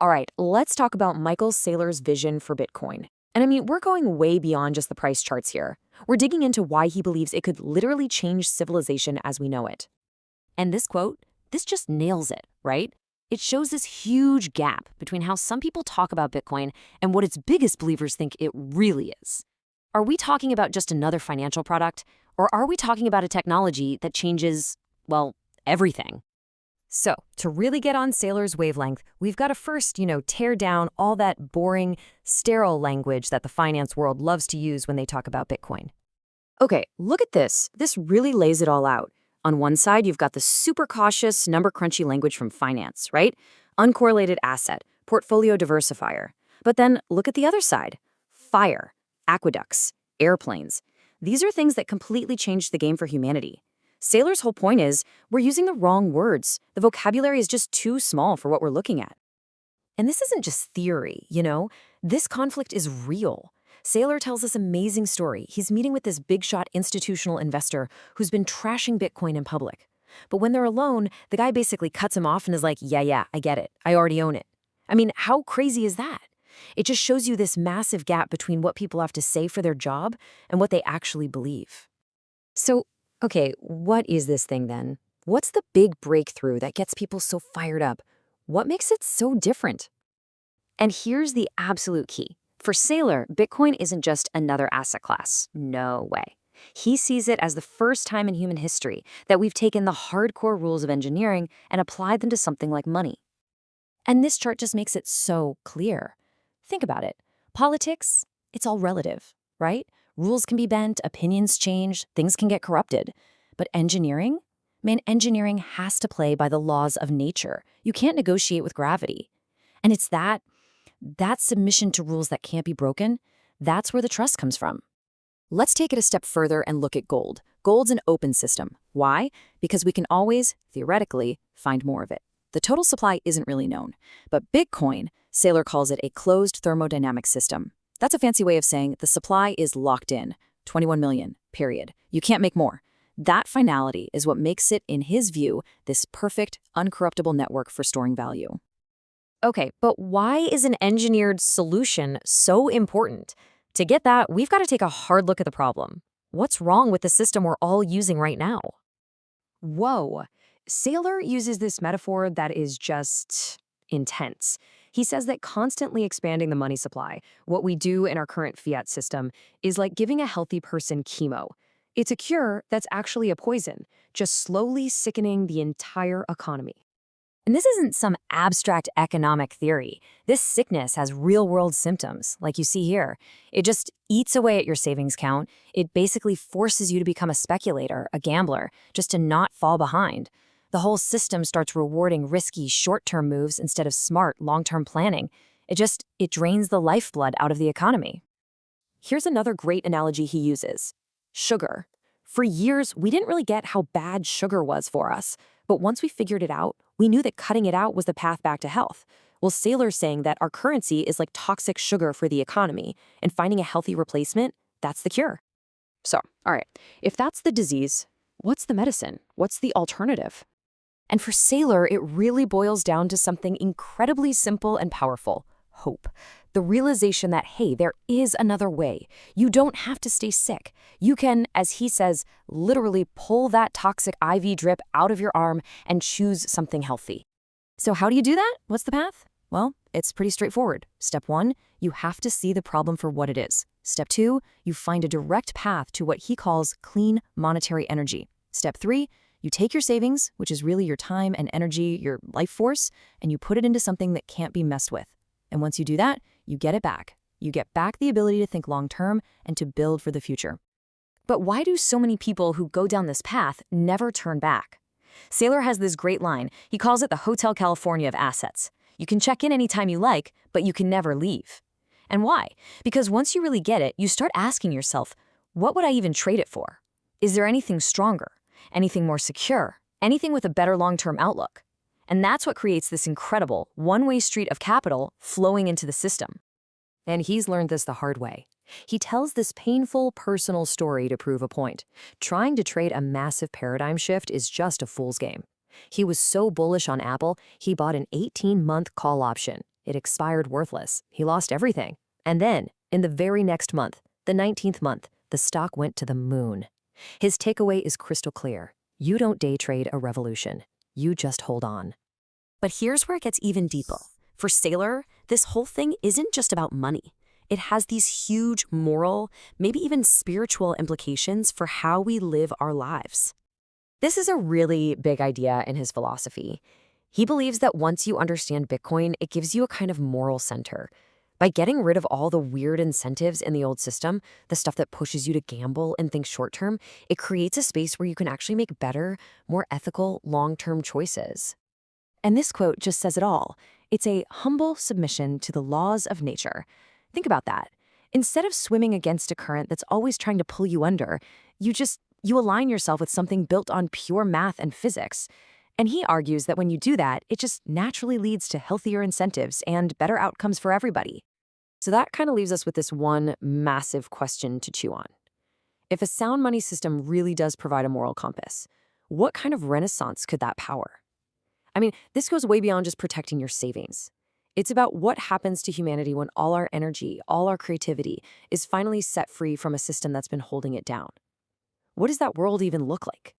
All right, let's talk about Michael Saylor's vision for Bitcoin. And I mean, we're going way beyond just the price charts here. We're digging into why he believes it could literally change civilization as we know it. And this quote, this just nails it, right? It shows this huge gap between how some people talk about Bitcoin and what its biggest believers think it really is. Are we talking about just another financial product, or are we talking about a technology that changes, well, everything? So, to really get on Saylor's wavelength, we've got to first, tear down all that boring, sterile language that the finance world loves to use when they talk about Bitcoin. Okay, look at this. This really lays it all out. On one side, you've got the super cautious, number crunchy language from finance, right? Uncorrelated asset, portfolio diversifier. But then look at the other side. Fire, aqueducts, airplanes. These are things that completely changed the game for humanity. Saylor's whole point is we're using the wrong words. The vocabulary is just too small for what we're looking at. And this isn't just theory. This conflict is real. Saylor tells this amazing story. He's meeting with this big-shot institutional investor who's been trashing Bitcoin in public. But when they're alone, the guy basically cuts him off and is like, yeah, I get it. I already own it. I mean, how crazy is that? It just shows you this massive gap between what people have to say for their job and what they actually believe. So, okay, what is this thing then? What's the big breakthrough that gets people so fired up? What makes it so different? And here's the absolute key. For Saylor, Bitcoin isn't just another asset class. No way. He sees it as the first time in human history that we've taken the hardcore rules of engineering and applied them to something like money. And this chart just makes it so clear. Think about it. Politics, it's all relative, right? Rules can be bent, opinions change, things can get corrupted. But engineering? Man, engineering has to play by the laws of nature. You can't negotiate with gravity. And it's that submission to rules that can't be broken, that's where the trust comes from. Let's take it a step further and look at gold. Gold's an open system. Why? Because we can always, theoretically, find more of it. The total supply isn't really known. But Bitcoin, Saylor calls it a closed thermodynamic system. That's a fancy way of saying the supply is locked in. 21 million, period. You can't make more. That finality is what makes it, in his view, this perfect, uncorruptible network for storing value. Okay, but why is an engineered solution so important? To get that, we've got to take a hard look at the problem. What's wrong with the system we're all using right now? Whoa. Saylor uses this metaphor that is just intense. He says that constantly expanding the money supply, what we do in our current fiat system, is like giving a healthy person chemo. It's a cure that's actually a poison, just slowly sickening the entire economy. And this isn't some abstract economic theory. This sickness has real-world symptoms, like you see here. It just eats away at your savings count. It basically forces you to become a speculator, a gambler, just to not fall behind. The whole system starts rewarding risky short-term moves instead of smart long-term planning. It drains the lifeblood out of the economy. Here's another great analogy he uses. Sugar. For years, we didn't really get how bad sugar was for us. But once we figured it out, we knew that cutting it out was the path back to health. Well, Saylor's saying that our currency is like toxic sugar for the economy, and finding a healthy replacement, that's the cure. So, all right, if that's the disease, what's the medicine? What's the alternative? And for Saylor, it really boils down to something incredibly simple and powerful: hope. The realization that, hey, there is another way. You don't have to stay sick. You can, as he says, literally pull that toxic IV drip out of your arm and choose something healthy. So how do you do that? What's the path? Well, it's pretty straightforward. Step 1, you have to see the problem for what it is. Step 2, you find a direct path to what he calls clean monetary energy. Step 3, you take your savings, which is really your time and energy, your life force, and you put it into something that can't be messed with. And once you do that, you get it back. You get back the ability to think long-term and to build for the future. But why do so many people who go down this path never turn back? Saylor has this great line. He calls it the Hotel California of assets. You can check in anytime you like, but you can never leave. And why? Because once you really get it, you start asking yourself, what would I even trade it for? Is there anything stronger? Anything more secure? Anything with a better long-term outlook? And that's what creates this incredible one-way street of capital flowing into the system. And he's learned this the hard way. He tells this painful, personal story to prove a point. Trying to trade a massive paradigm shift is just a fool's game. He was so bullish on Apple, he bought an 18-month call option. It expired worthless. He lost everything. And then, in the very next month, the 19th month, the stock went to the moon. His takeaway is crystal clear. You don't day trade a revolution. You just hold on. But here's where it gets even deeper. For Saylor, this whole thing isn't just about money. It has these huge moral, maybe even spiritual implications for how we live our lives. This is a really big idea in his philosophy. He believes that once you understand Bitcoin, it gives you a kind of moral center. By getting rid of all the weird incentives in the old system, the stuff that pushes you to gamble and think short term, it creates a space where you can actually make better, more ethical, long-term choices. And this quote just says it all. It's a humble submission to the laws of nature. Think about that. Instead of swimming against a current that's always trying to pull you under, you align yourself with something built on pure math and physics. And he argues that when you do that, it just naturally leads to healthier incentives and better outcomes for everybody. So that kind of leaves us with this one massive question to chew on. If a sound money system really does provide a moral compass, what kind of renaissance could that power? I mean, this goes way beyond just protecting your savings. It's about what happens to humanity when all our energy, all our creativity is finally set free from a system that's been holding it down. What does that world even look like?